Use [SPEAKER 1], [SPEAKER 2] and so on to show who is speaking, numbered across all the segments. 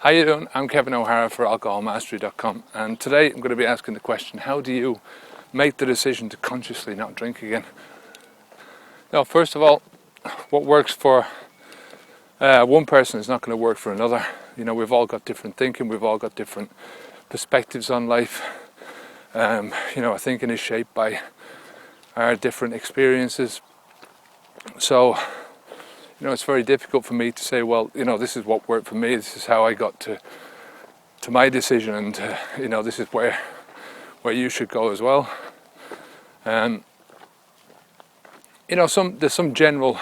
[SPEAKER 1] How you doing? I'm Kevin O'Hara for alcoholmastery.com, and today I'm going to be asking the question, how do you make the decision to consciously not drink again? Now, first of all, what works for one person is not going to work for another. You know, we've all got different thinking, we've all got different perspectives on life. Our thinking is shaped by our different experiences. So, it's very difficult for me to say, well, this is what worked for me, this is how I got to my decision, and this is where you should go as well. There's some general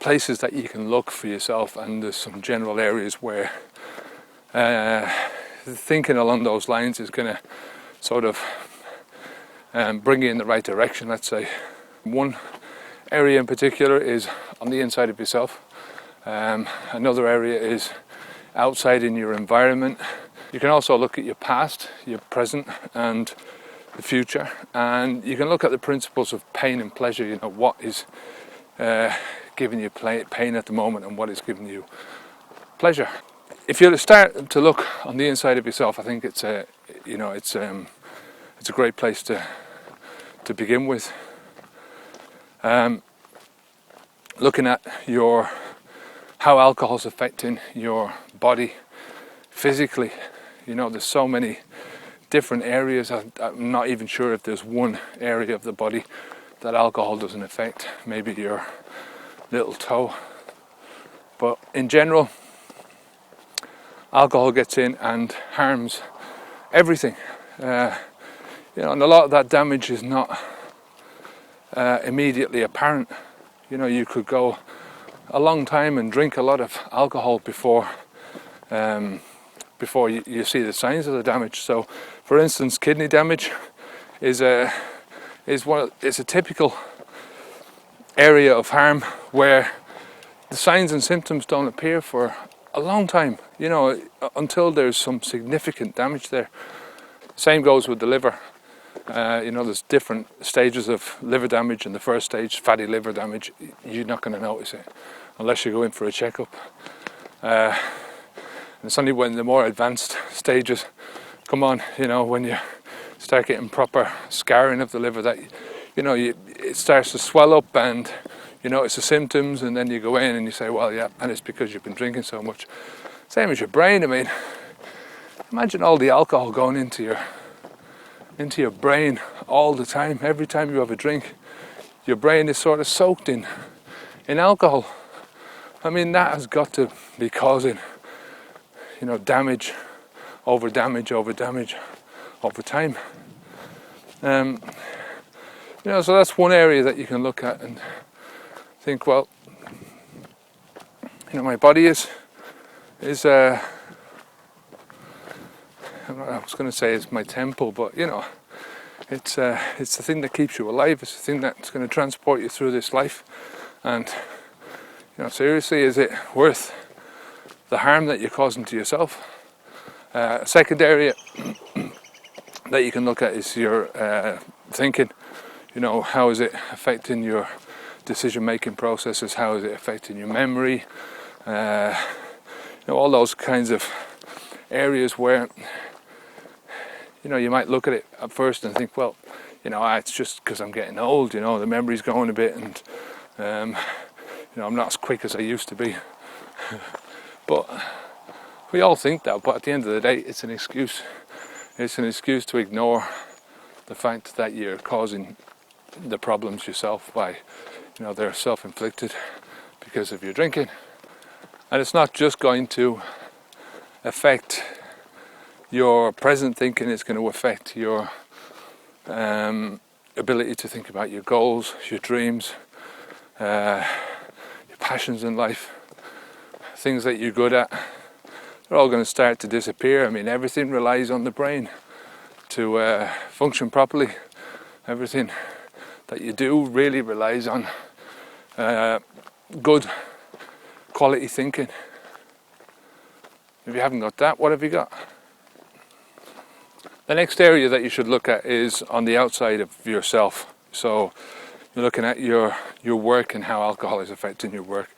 [SPEAKER 1] places that you can look for yourself, and there's some general areas where thinking along those lines is going to sort of bring you in the right direction, let's say. One area in particular is on the inside of yourself. Another area is outside in your environment. You can also look at your past, your present, and the future, and you can look at the principles of pain and pleasure. What is giving you pain at the moment and what is giving you pleasure. If you start to look on the inside of yourself, I think it's a great place to begin with. Looking at how alcohol is affecting your body physically. There's so many different areas. I'm not even sure if there's one area of the body that alcohol doesn't affect. Maybe your little toe. But in general, alcohol gets in and harms everything. And a lot of that damage is not immediately apparent. You could go a long time and drink a lot of alcohol before you see the signs of the damage. So, for instance, kidney damage is a typical area of harm where the signs and symptoms don't appear for a long time. Until there's some significant damage there. Same goes with the liver. There's different stages of liver damage. In the first stage, fatty liver damage, you're not going to notice it unless you go in for a checkup. And it's only when the more advanced stages come on, when you start getting proper scarring of the liver, that it starts to swell up, and it's the symptoms, and then you go in and you say, well, yeah, and it's because you've been drinking so much. Same as your brain. Imagine all the alcohol going into your brain all the time. Every time you have a drink, your brain is sort of soaked in alcohol. That has got to be causing damage over time. So that's one area that you can look at and think, well, my body is I was going to say it's my temple, but it's the thing that keeps you alive. It's the thing that's going to transport you through this life. And seriously, is it worth the harm that you're causing to yourself? A second area that you can look at is your thinking. How is it affecting your decision-making processes? How is it affecting your memory? All those kinds of areas where you might look at it at first and think, well, it's just because I'm getting old. The memory's going a bit, and I'm not as quick as I used to be. But we all think that. But at the end of the day, it's an excuse. It's an excuse to ignore the fact that you're causing the problems yourself by, they're self-inflicted because of your drinking. And it's not just going to affect your present thinking, it's going to affect your ability to think about your goals, your dreams, your passions in life, things that you're good at. They're all going to start to disappear. Everything relies on the brain to function properly. Everything that you do really relies on good quality thinking. If you haven't got that, what have you got? The next area that you should look at is on the outside of yourself. So you're looking at your work and how alcohol is affecting your work.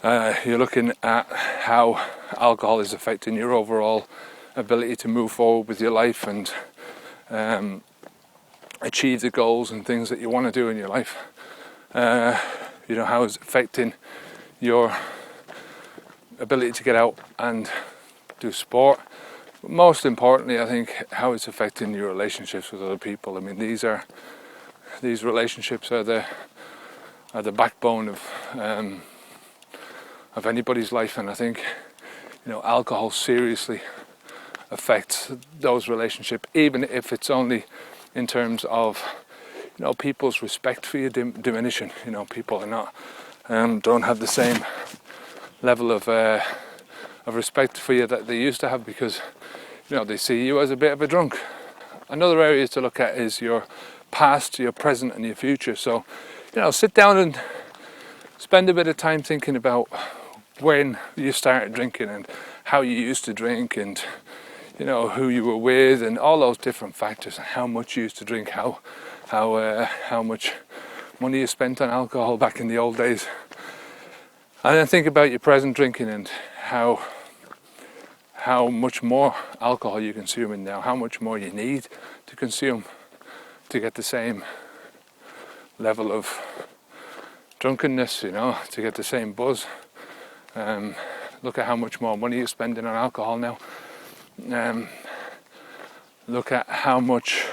[SPEAKER 1] You're looking at how alcohol is affecting your overall ability to move forward with your life and achieve the goals and things that you want to do in your life. How it's affecting your ability to get out and do sport. But most importantly, I think how it's affecting your relationships with other people. I mean, these relationships are the backbone of anybody's life, and I think alcohol seriously affects those relationships, even if it's only in terms of people's respect for you diminishing. People are not don't have the same level of respect for you that they used to have, because they see you as a bit of a drunk. Another area to look at is your past, your present, and your future. So sit down and spend a bit of time thinking about when you started drinking and how you used to drink, and who you were with, and all those different factors, and how much you used to drink, how much money you spent on alcohol back in the old days. And then think about your present drinking and how much more alcohol you're consuming now, how much more you need to consume to get the same level of drunkenness, to get the same buzz. Look at how much more money you're spending on alcohol now. Look at how much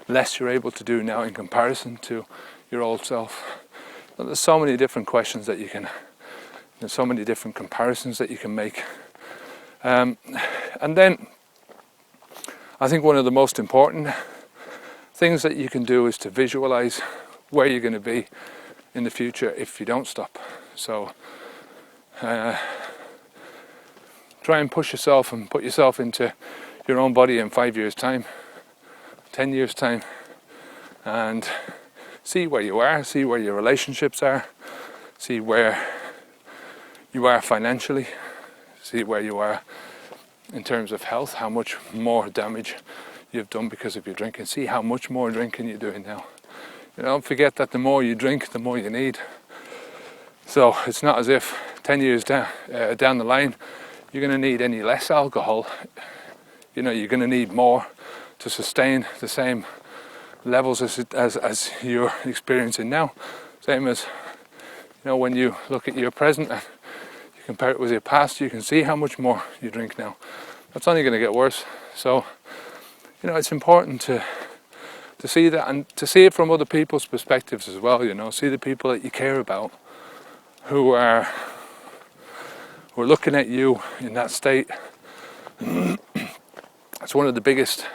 [SPEAKER 1] less you're able to do now in comparison to your old self. There's so many different questions that there's so many different comparisons that you can make. And then I think one of the most important things that you can do is to visualize where you're going to be in the future if you don't stop. So try and push yourself and put yourself into your own body in 5 years' time, 10 years' time, and see where you are, see where your relationships are, see where you are financially, see where you are in terms of health, how much more damage you've done because of your drinking. See how much more drinking you're doing now. Don't forget that the more you drink, the more you need. So it's not as if 10 years down the line you're going to need any less alcohol. You're going to need more to sustain the same levels as you're experiencing now. Same as when you look at your present and you compare it with your past, you can see how much more you drink now. That's only going to get worse. So it's important to see that, and to see it from other people's perspectives as well. See the people that you care about who are looking at you in that state. It's one of the biggest,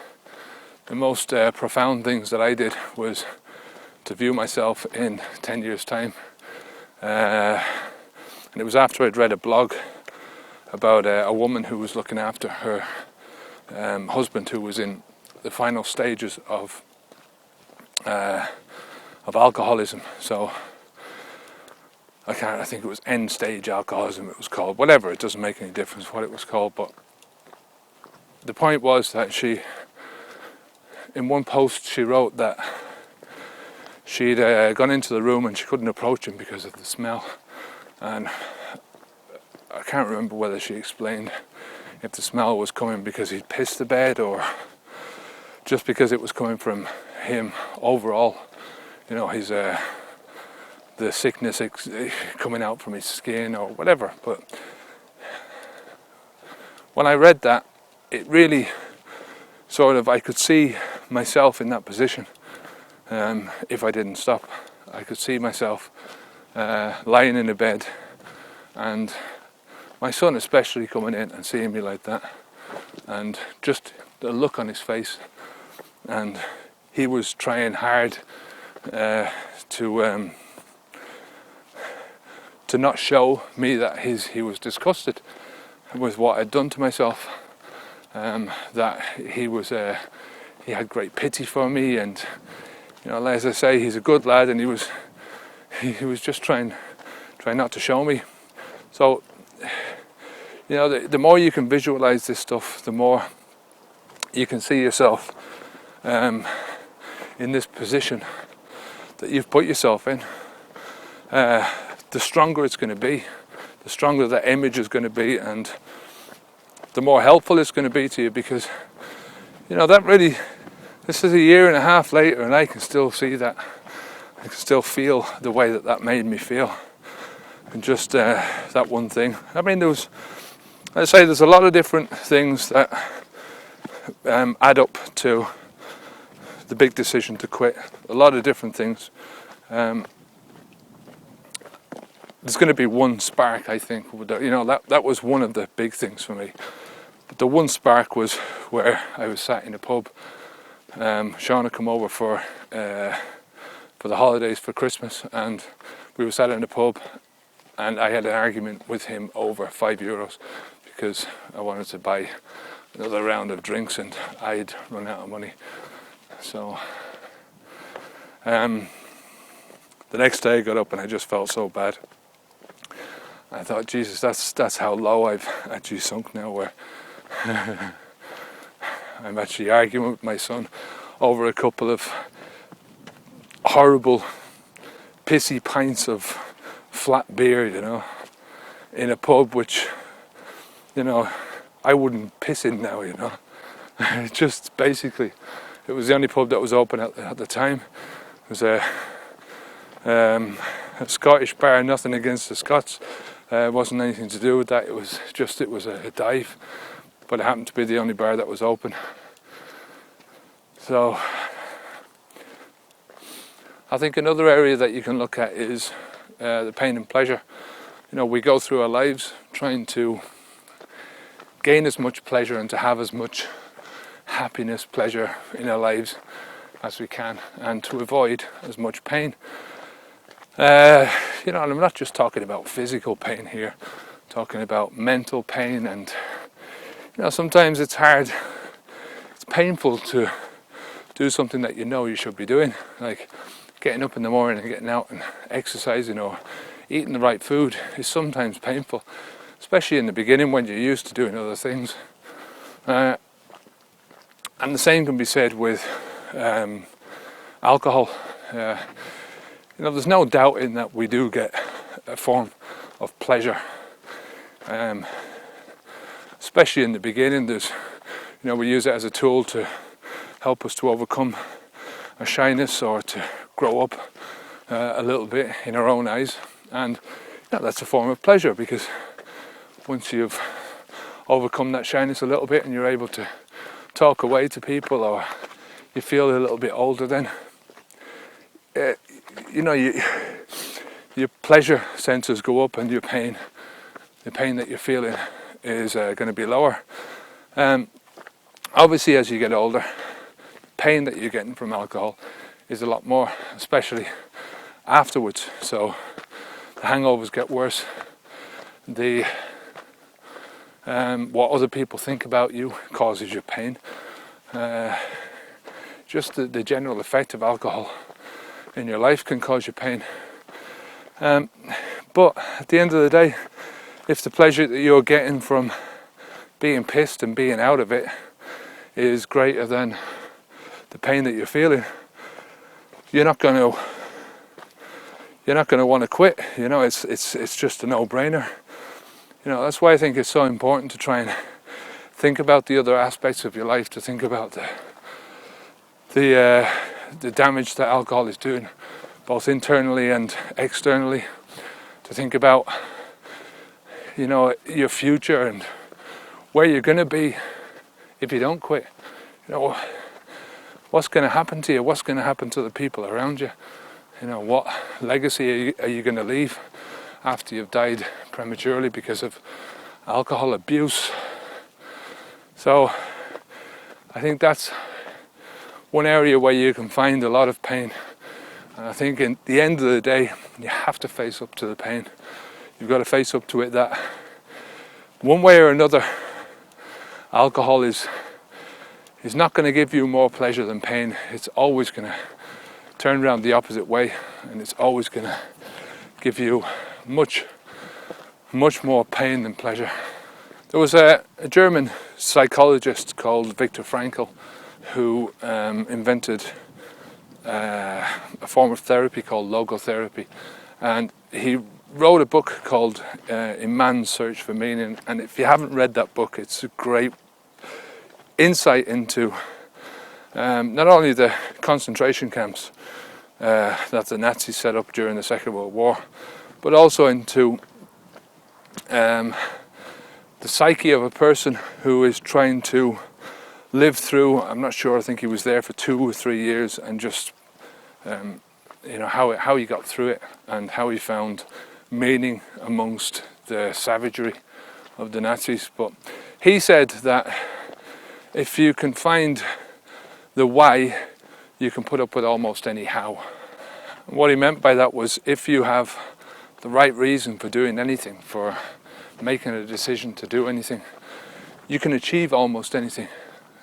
[SPEAKER 1] the most profound things that I did, was to view myself in 10 years' time. And it was after I'd read a blog about a woman who was looking after her husband, who was in the final stages of alcoholism. So I think it was end stage alcoholism it was called. Whatever, it doesn't make any difference what it was called. But the point was that she, in one post, she wrote that she'd gone into the room and she couldn't approach him because of the smell. And I can't remember whether she explained if the smell was coming because he'd pissed the bed, or just because it was coming from him overall. He's the sickness coming out from his skin or whatever. But when I read that, it really I could see myself in that position. If I didn't stop, I could see myself lying in a bed, and my son especially coming in and seeing me like that, and just the look on his face. And he was trying hard to not show me that he was disgusted with what I'd done to myself. That he had great pity for me, and as I say, he's a good lad, and he was just trying not to show me. So the more you can visualize this stuff, the more you can see yourself in this position that you've put yourself in. The stronger it's going to be, the stronger that image is going to be, and the more helpful it's going to be to you, because that really, this is a year and a half later, and I can still see that. I can still feel the way that made me feel, and just that one thing. I mean, there's a lot of different things that add up to the big decision to quit. A lot of different things. There's going to be one spark, I think. That was one of the big things for me. But the one spark was where I was sat in a pub. Sean had come over for the holidays for Christmas, and we were sat in a pub, and I had an argument with him over €5 because I wanted to buy another round of drinks and I'd run out of money. So the next day I got up and I just felt so bad. I thought, Jesus, that's how low I've actually sunk now, where I'm actually arguing with my son over a couple of horrible pissy pints of flat beer, in a pub which I wouldn't piss in now. Just basically, it was the only pub that was open at the time. It was a Scottish bar. Nothing against the Scots. It wasn't anything to do with that. It was a dive, but it happened to be the only bar that was open. So I think another area that you can look at is the pain and pleasure. We go through our lives trying to gain as much pleasure and to have as much happiness, pleasure in our lives as we can, and to avoid as much pain. And I'm not just talking about physical pain here, I'm talking about mental pain, and sometimes it's hard, it's painful to do something that you should be doing, like getting up in the morning and getting out and exercising or eating the right food is sometimes painful, especially in the beginning when you're used to doing other things. And the same can be said with alcohol. There's no doubt in that we do get a form of pleasure, especially in the beginning. We use it as a tool to help us to overcome a shyness or to grow up a little bit in our own eyes, and that's a form of pleasure, because once you've overcome that shyness a little bit and you're able to talk away to people, or you feel a little bit older, then your pleasure sensors go up, and the pain that you're feeling is going to be lower. Obviously, as you get older, pain that you're getting from alcohol is a lot more, especially afterwards. So the hangovers get worse. What other people think about you causes you pain. Just the general effect of alcohol in your life can cause you pain. But at the end of the day, if the pleasure that you're getting from being pissed and being out of it is greater than the pain that you're feeling, you're not going to want to quit. It's just a no-brainer. That's why I think it's so important to try and think about the other aspects of your life, to think about the damage that alcohol is doing, both internally and externally, to think about your future and where you're going to be if you don't quit. What's going to happen to you? What's going to happen to the people around you? What legacy are you going to leave after you've died prematurely because of alcohol abuse? So I think that's one area where you can find a lot of pain. And I think in the end of the day, you have to face up to the pain. You've got to face up to it that one way or another, alcohol is not going to give you more pleasure than pain. It's always going to turn around the opposite way, and it's always going to give you much more pain than pleasure. There was a German psychologist called Viktor Frankl who invented a form of therapy called logotherapy, and he wrote a book called In Man's Search for Meaning, and if you haven't read that book, it's a great insight into not only the concentration camps that the Nazis set up during the Second World War, but also into the psyche of a person who is trying to live through, I'm not sure, I think he was there for 2 or 3 years, and just how he got through it and how he found meaning amongst the savagery of the Nazis. But he said that if you can find the why, you can put up with almost any how. And what he meant by that was, if you have the right reason for doing anything, for making a decision to do anything, you can achieve almost anything.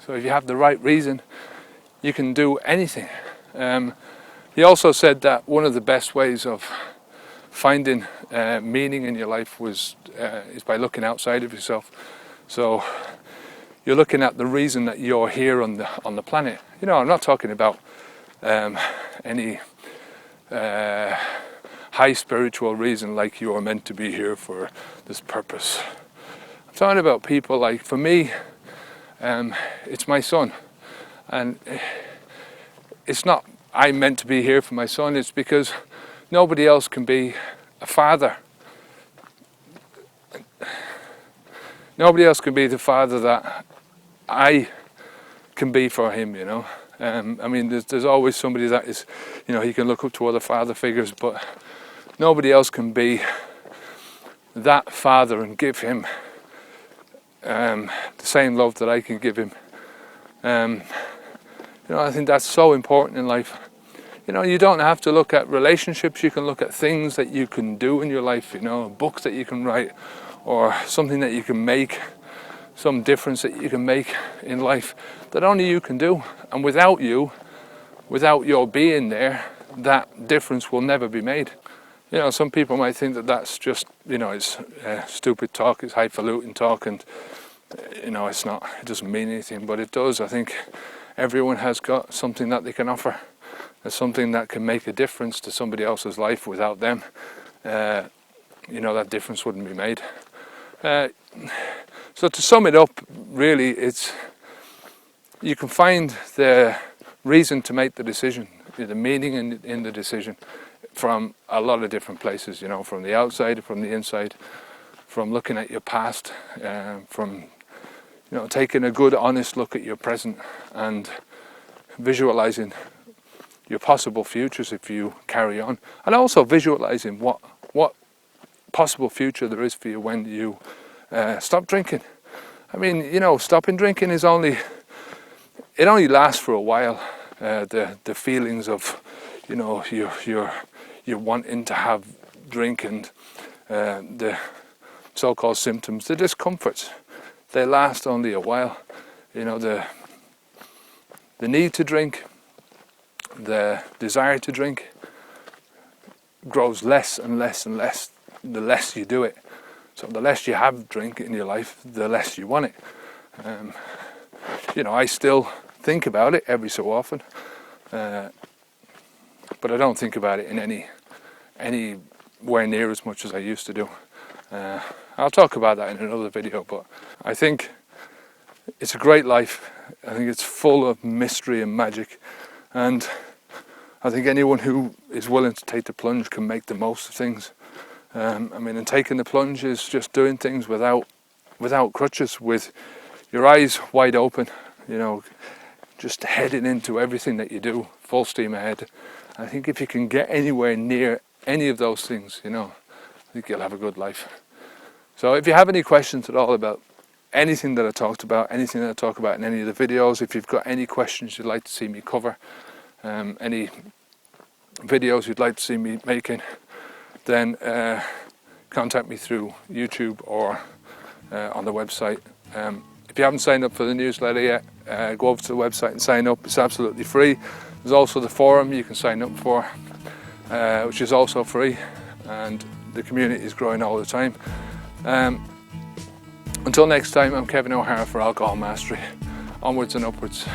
[SPEAKER 1] So if you have the right reason, you can do anything. He also said that one of the best ways of finding meaning in your life is by looking outside of yourself. So you're looking at the reason that you're here on the planet. I'm not talking about any high spiritual reason, like you are meant to be here for this purpose. I'm talking about people like, for me, it's my son, and it's not I'm meant to be here for my son, it's because nobody else can be a father. Nobody else can be the father that I can be for him, there's always somebody that is, he can look up to other father figures, but nobody else can be that father and give him the same love that I can give him. I think that's so important in life. You don't have to look at relationships, you can look at things that you can do in your life, books that you can write, or something that you can make, some difference that you can make in life that only you can do. And without your being there, that difference will never be made. Some people might think that that's just, it's stupid talk, it's highfalutin talk, and it's not, it doesn't mean anything, but it does. I think everyone has got something that they can offer. There's something that can make a difference to somebody else's life. Without them, that difference wouldn't be made. So to sum it up, really, it's, you can find the reason to make the decision, the meaning in the decision, from a lot of different places, from the outside, from the inside, from looking at your past, from taking a good, honest look at your present and visualizing your possible futures if you carry on, and also visualizing what possible future there is for you when you stop drinking. Stopping drinking is only lasts for a while. The feelings of, you're wanting to have drink, and the so-called symptoms, the discomforts, they last only a while. The need to drink, the desire to drink grows less and less and less the less you do it. So the less you have drink in your life, the less you want it. I still think about it every so often, but I don't think about it in anywhere near as much as I used to do. I'll talk about that in another video, but I think it's a great life. I think it's full of mystery and magic, and I think anyone who is willing to take the plunge can make the most of things. And taking the plunge is just doing things without crutches, with your eyes wide open, just heading into everything that you do, full steam ahead. I think if you can get anywhere near any of those things, I think you'll have a good life. So if you have any questions at all about anything that I talked about, anything that I talk about in any of the videos, if you've got any questions you'd like to see me cover, any videos you'd like to see me making, then contact me through YouTube or on the website. If you haven't signed up for the newsletter yet, go over to the website and sign up. It's absolutely free. There's also the forum you can sign up for, which is also free, and the community is growing all the time. Until next time, I'm Kevin O'Hara for Alcohol Mastery. Onwards and upwards.